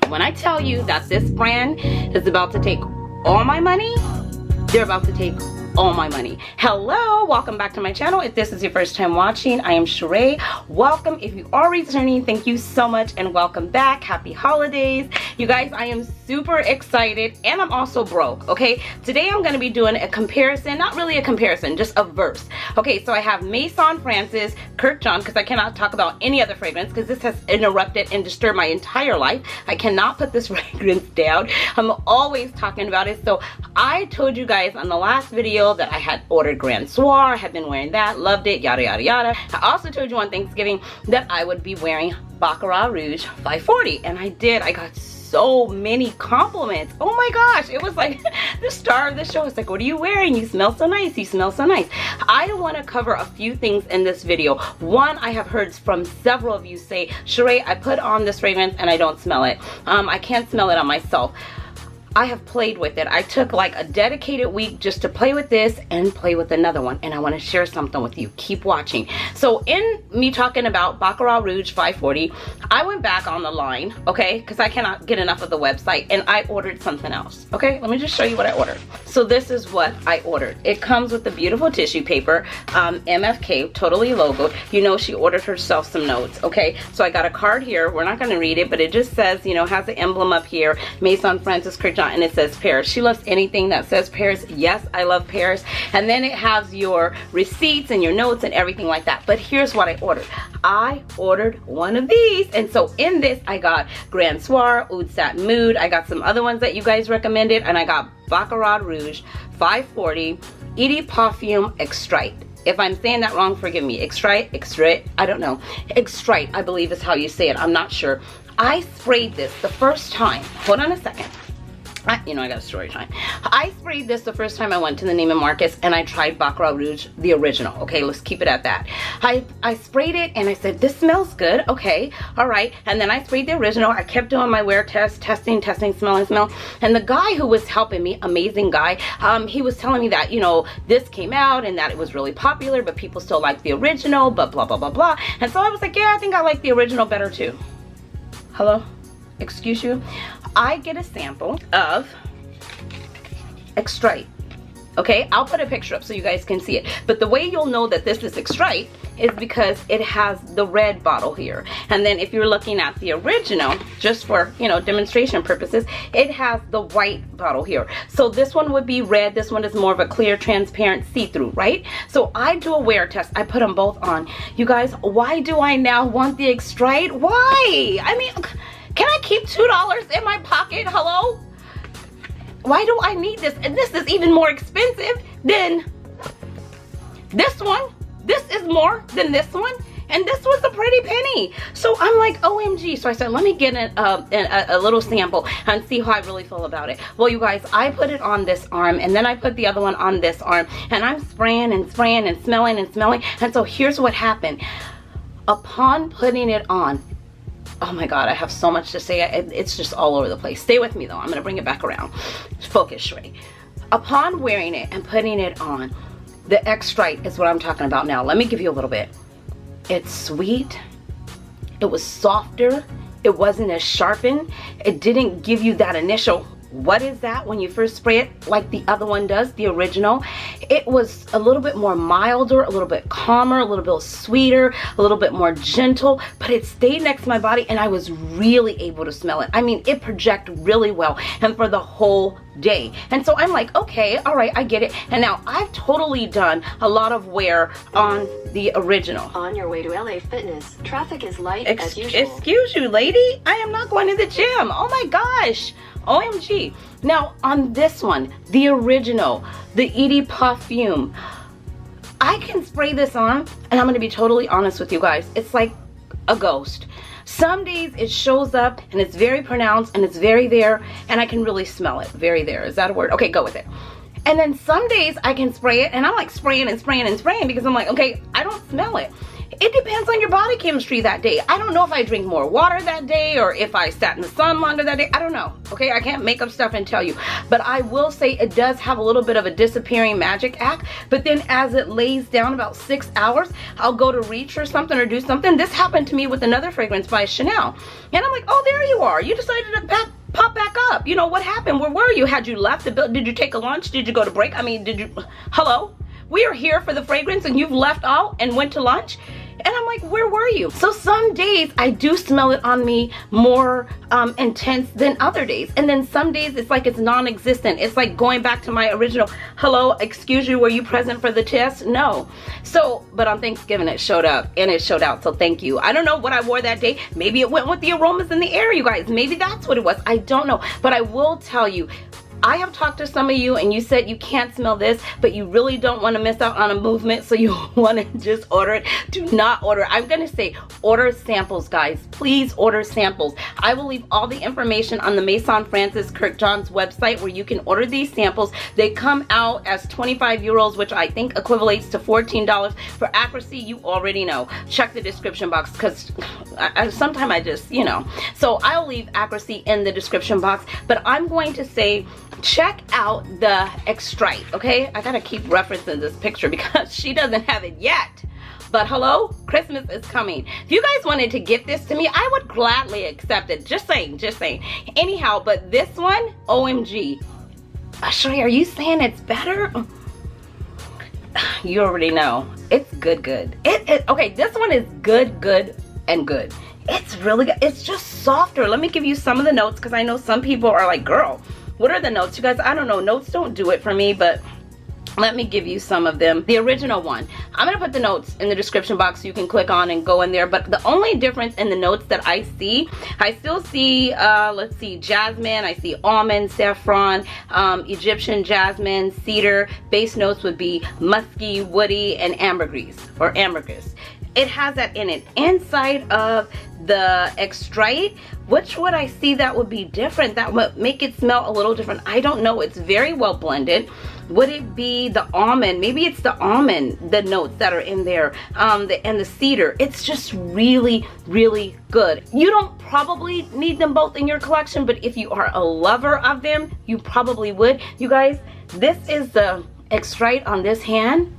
when I tell you that this brand is about to take all my money, they're about to take all my money. Hello, welcome back to my channel. If this is your first time watching, I am Cheraye. Welcome. If you are returning, thank you so much and welcome back. Happy holidays. You guys, I am super excited and I'm also broke, okay? Today I'm going to be doing a comparison, not really a comparison, just a verse. Okay, so I have Maison Francis Kirk John, because I cannot talk about any other fragrance because this has interrupted and disturbed my entire life. I cannot put this fragrance down. I'm always talking about it. So I told you guys on the last video that I had ordered Grand Soir, had been wearing that, loved it, yada yada yada. I also told you on Thanksgiving that I would be wearing Baccarat Rouge 540, and I did. I got so many compliments. Oh my gosh, it was like the star of the show. It's like, what are you wearing? You smell so nice. You smell so nice. I want to cover a few things in this video. One, I have heard from several of you say, Cheraye, I put on this fragrance and I don't smell it. I can't smell it on myself. I have played with it. I took like a dedicated week just to play with this and play with another one, and I want to share something with you. Keep watching. So in me talking about Baccarat Rouge 540, I went back on the line, okay, because I cannot get enough of the website, and I ordered something else. Okay, let me just show you what I ordered. So this is what I ordered. It comes with the beautiful tissue paper, MFK, totally logoed. You know, she ordered herself some notes, okay? So I got a card here. We're not going to read it, but it just says, you know, has the emblem up here, Maison Francis Kirk John, and it says Paris. She loves anything that says Paris. Yes, I love Paris. And then it has your receipts and your notes and everything like that. But here's what I ordered. I ordered one of these, and so in this I got Grand Soir, Oud Satin Mood. I got some other ones that you guys recommended, and I got Baccarat Rouge 540 Eau de Parfum Extrait. If I'm saying that wrong, forgive me. Extrait, I don't know. Extrait, I believe is how you say it. I'm not sure. I sprayed this the first time. Hold on a second. You know, I got a story time. I sprayed this the first time I went to the Neiman Marcus and I tried Baccarat Rouge, the original. Okay, let's keep it at that. I sprayed it and I said, this smells good. Okay, all right. And then I sprayed the original. I kept doing my wear test, testing, smell. And the guy who was helping me, amazing guy, he was telling me that, you know, this came out and that it was really popular, but people still like the original, but blah, blah, blah, blah. And so I was like, yeah, I think I like the original better too. Hello? Excuse you? I get a sample of Extrait. Okay, I'll put a picture up so you guys can see it. But the way you'll know that this is Extrait is because it has the red bottle here. And then if you're looking at the original, just for, you know, demonstration purposes, it has the white bottle here. So this one would be red. This one is more of a clear, transparent, see-through, right? So I do a wear test. I put them both on. You guys, why do I now want the Extrait? Why? I mean, can I keep $2 in my pocket? Hello? Why do I need this? And this is even more expensive than this one. This is more than this one. And this was a pretty penny. So I'm like, OMG. So I said, let me get a little sample and see how I really feel about it. Well, you guys, I put it on this arm and then I put the other one on this arm. And I'm spraying and spraying and smelling and smelling. And so here's what happened. Upon putting it on, oh my God, I have so much to say. It's just all over the place. Stay with me though. I'm going to bring it back around. Focus, Cheraye. Upon wearing it and putting it on, the Extrait is what I'm talking about now. Let me give you a little bit. It's sweet. It was softer. It wasn't as sharpened. It didn't give you that initial, what is that, when you first spray it like the other one does, the original. It was a little bit more milder, a little bit calmer, a little bit sweeter, a little bit more gentle, but it stayed next to my body and I was really able to smell it. I mean, it projected really well and for the whole day. And so I'm like, okay, all right, I get it. And now I've totally done a lot of wear on the original. On your way to LA Fitness, traffic is light as usual. Excuse you, lady. I am not going to the gym. Oh my gosh. OMG. Now on this one, the original, the Eau de Parfum, I can spray this on and I'm going to be totally honest with you guys. It's like a ghost. Some days it shows up and it's very pronounced and it's very there and I can really smell it. Very there. Is that a word? Okay, go with it. And then some days I can spray it and I'm like spraying and spraying and spraying because I'm like, okay, I don't smell it. It depends on your body chemistry that day. I don't know if I drink more water that day or if I sat in the sun longer that day. I don't know. Okay, I can't make up stuff and tell you. But I will say it does have a little bit of a disappearing magic act. But then as it lays down about 6 hours, I'll go to reach or something or do something. This happened to me with another fragrance by Chanel. And I'm like, oh, there you are. You decided to pop back up. You know, what happened? Where were you? Had you left the building? Did you take a lunch? Did you go to break? I mean, did you, hello? We are here for the fragrance and you've left out and went to lunch? And I'm like, where were you? So some days I do smell it on me more intense than other days. And then some days it's like it's non-existent. It's like going back to my original, hello, excuse you, were you present for the test? No. So, but on Thanksgiving it showed up and it showed out. So thank you. I don't know what I wore that day. Maybe it went with the aromas in the air, you guys. Maybe that's what it was. I don't know. But I will tell you, I have talked to some of you and you said you can't smell this, but you really don't want to miss out on a movement, so you want to just order it. Do not order. I'm going to say order samples, guys. Please order samples. I will leave all the information on the Maison Francis Kirkjohn's website where you can order these samples. They come out as 25 euros, which I think equivalates to $14. For accuracy, you already know. Check the description box because sometimes I just, you know. So I'll leave accuracy in the description box, but I'm going to say check out the Extrait, okay? I gotta keep referencing this picture because she doesn't have it yet. But hello, Christmas is coming. If you guys wanted to get this to me, I would gladly accept it. Just saying, just saying. Anyhow, but this one, OMG. Cheraye, are you saying it's better? You already know. It's good. Okay, this one is good, and good. It's really good. It's just softer. Let me give you some of the notes because I know some people are like, girl, what are the notes? You guys, I don't know. Notes don't do it for me, but let me give you some of them. The original one. I'm going to put the notes in the description box so you can click on and go in there. But the only difference in the notes that I still see, let's see, jasmine. I see almond, saffron, Egyptian jasmine, cedar. Base notes would be musky, woody, and ambergris or ambergris. It has that in it. Inside of the Extrait, which would I see that would be different, that would make it smell a little different? I don't know. It's very well blended. Would it be the almond? Maybe it's the almond, the notes that are in there, and the cedar. It's just really good. You don't probably need them both in your collection, but if you are a lover of them, you probably would. You guys, this is the Extrait on this hand.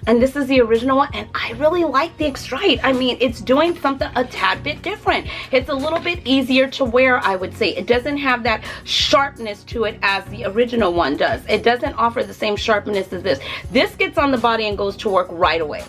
And this is the original one, and I really like the Extrait. I mean, it's doing something a tad bit different. It's a little bit easier to wear, I would say. It doesn't have that sharpness to it as the original one does. It doesn't offer the same sharpness as this. This gets on the body and goes to work right away.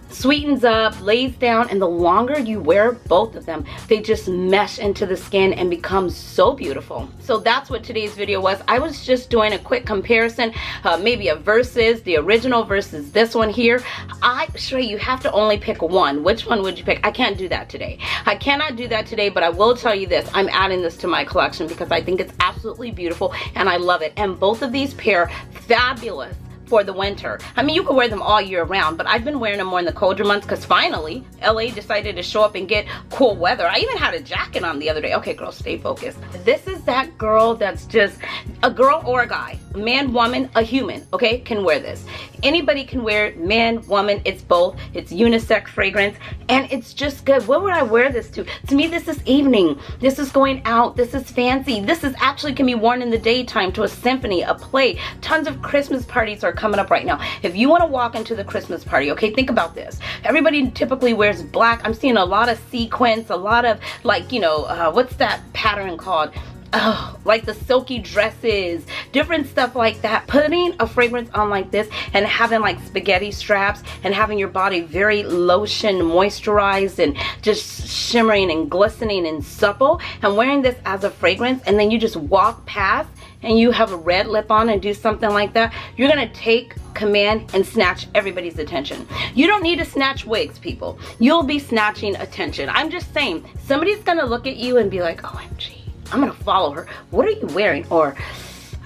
Sweetens up, lays down, and the longer you wear both of them, they just mesh into the skin and become so beautiful. So that's what today's video was. I was just doing a quick comparison, maybe a versus, the original versus this one here. Cheraye, you have to only pick one. Which one would you pick? I can't do that today. I cannot do that today, but I will tell you this. I'm adding this to my collection because I think it's absolutely beautiful and I love it. And both of these pair fabulous for the winter. I mean, you can wear them all year round, but I've been wearing them more in the colder months because finally LA decided to show up and get cool weather. I even had a jacket on the other day. Okay, girl, stay focused. This is that girl that's just a girl or a guy, a man, woman, a human, okay, can wear this. Anybody can wear it, man, woman, it's both. It's unisex fragrance and it's just good. What would I wear this to? To me, this is evening. This is going out. This is fancy. This is actually can be worn in the daytime to a symphony, a play. Tons of Christmas parties are coming up right now. If you want to walk into the Christmas party, okay, think about this. Everybody typically wears black. I'm seeing a lot of sequins, a lot of like, you know, what's that pattern called? Oh, like the silky dresses, different stuff like that. Putting a fragrance on like this and having like spaghetti straps and having your body very lotion moisturized and just shimmering and glistening and supple, and wearing this as a fragrance, and then you just walk past and you have a red lip on and do something like that, you're gonna take command and snatch everybody's attention. You don't need to snatch wigs, people. You'll be snatching attention. I'm just saying, somebody's gonna look at you and be like, OMG, I'm gonna follow her. What are you wearing? Or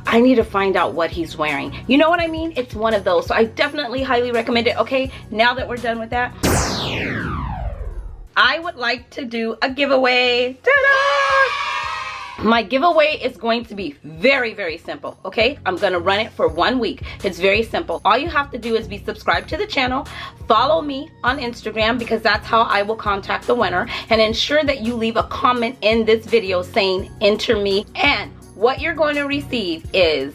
I need to find out what he's wearing. You know what I mean? It's one of those. So I definitely highly recommend it. Okay, now that we're done with that, I would like to do a giveaway. Ta-da! My giveaway is going to be very, very simple, okay? I'm gonna run it for 1 week. It's very simple. All you have to do is be subscribed to the channel, follow me on Instagram, because that's how I will contact the winner, and ensure that you leave a comment in this video saying enter me. And what you're going to receive is,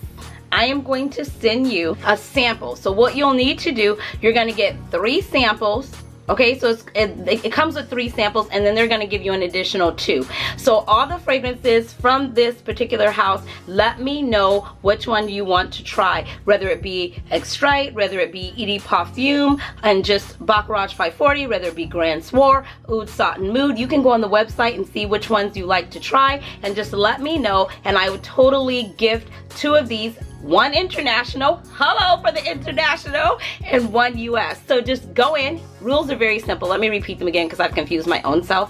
I am going to send you a sample. So what you'll need to do, you're gonna get 3 samples. Okay, so it comes with 3 samples, and then they're going to give you an additional 2. So all the fragrances from this particular house, let me know which one you want to try, whether it be Extrait, whether it be Extrait De Parfum, and just Baccarat 540, whether it be Grand Soir, Oud Satin Mood. You can go on the website and see which ones you like to try, and just let me know, and I would totally gift 2 of these, 1 international, hello for the international, and 1 US. So just go in. Rules are very simple. Let me repeat them again because I've confused my own self.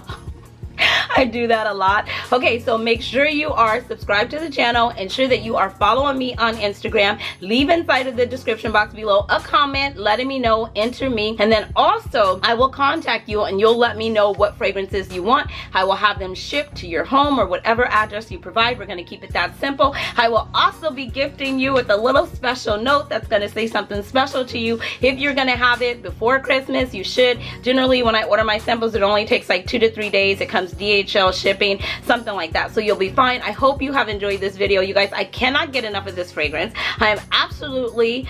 I do that a lot. Okay, so make sure you are subscribed to the channel. Ensure that you are following me on Instagram. Leave inside of the description box below a comment letting me know, enter me. And then also, I will contact you and you'll let me know what fragrances you want. I will have them shipped to your home or whatever address you provide. We're going to keep it that simple. I will also be gifting you with a little special note that's going to say something special to you. If you're going to have it before Christmas, you should. Generally, when I order my samples, it only takes like 2 to 3 days. It comes DHL shipping, something like that, so you'll be fine. I hope you have enjoyed this video, you guys. I cannot get enough of this fragrance. I am absolutely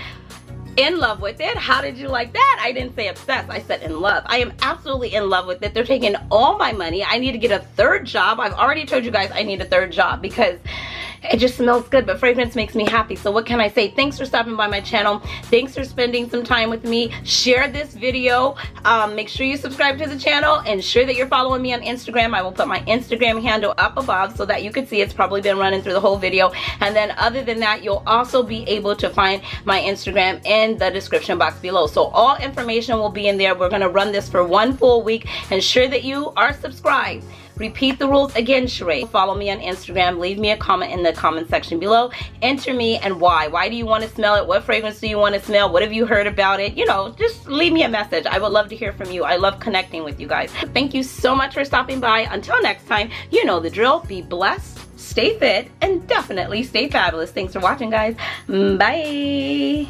in love with it. How did you like that? I didn't say obsessed, I said in love. I am absolutely in love with it. They're taking all my money. I need to get a 3rd job. I've already told you guys I need a 3rd job because it just smells good, but fragrance makes me happy. So what can I say? Thanks for stopping by my channel. Thanks for spending some time with me. Share this video. Make sure you subscribe to the channel. Ensure that you're following me on Instagram. I will put my Instagram handle up above so that you can see it's probably been running through the whole video. And then other than that, you'll also be able to find my Instagram in the description box below. So all information will be in there. We're going to run this for 1 full week. Ensure that you are subscribed. Repeat the rules again, Cheraye. Follow me on Instagram. Leave me a comment in the comment section below. Enter me and why. Why do you want to smell it? What fragrance do you want to smell? What have you heard about it? You know, just leave me a message. I would love to hear from you. I love connecting with you guys. Thank you so much for stopping by. Until next time, you know the drill. Be blessed, stay fit, and definitely stay fabulous. Thanks for watching, guys. Bye.